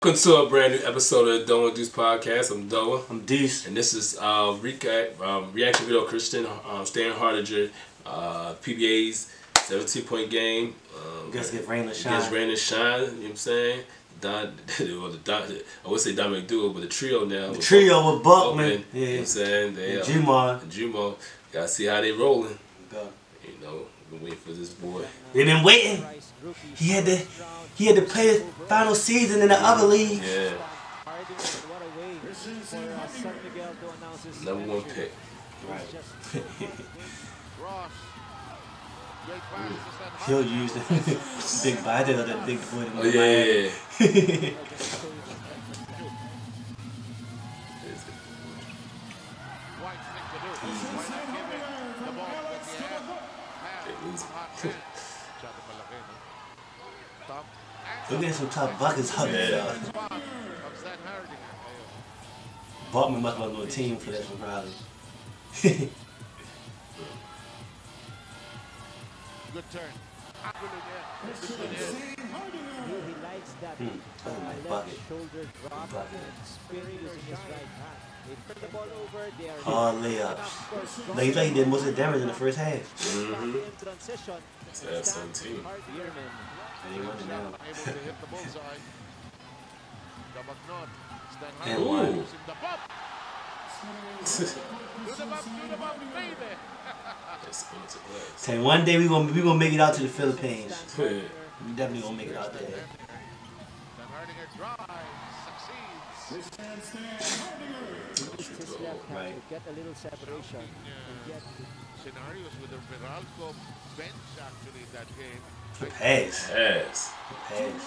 Welcome to a brand new episode of the Doa and Deuce podcast. I'm Doa. I'm Deuce. And this is reaction video Christian Standhardinger, PBA's 17-point game. Guess get rain or shine. Guess rain and shine. You know what I'm saying? I would say Dominic Duo, but the trio now. The trio with Buckman. Yeah. You know what I'm saying? They Jumo. Gotta see how they rolling. Go. You know, been waiting for this boy. They've been waiting. He had to play his final season in the other league. Yeah. #1 pick. Right. He'll use the big body of that big boy. Oh yeah. We're getting some top buckets out there. Buckman must have a little team for this one, probably. Good turn. He likes that left shoulder drop and spirit using his right hand. They turn the ball over, they are hard layups. Like he did most of the damage in the first half. in transition. That's 17. And he won it now. Able to hit the bullseye. And one. To the bump, baby. Say one day we gonna make it out to the Philippines. Yeah. We definitely gonna make it out there. Standhardinger drives, succeeds. Right. Get a little separation. Scenarios with the Meralco bench actually in that game. The pass. Yes. Pass.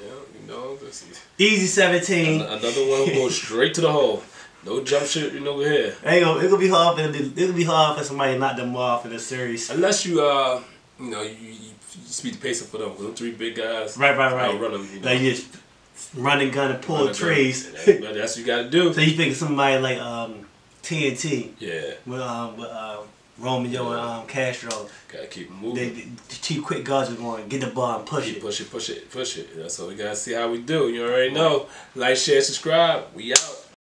Yeah, you know, this is Easy 17. another one going straight to the hole. No jump shot, you know, here. It's gonna be hard. It'll be hard for somebody to knock them off in a series. Unless you you speed the pace up for them. With them three big guys. Right. Run them. You know. Like you just run and gun and pull trees. That's what you gotta do. So you think somebody like TNT Yeah. with Romeo and Castro. Gotta keep moving. The two quick guards are going get the ball and push it. Push it. That's what we gotta see how we do. You already know. Like, share, subscribe. We out.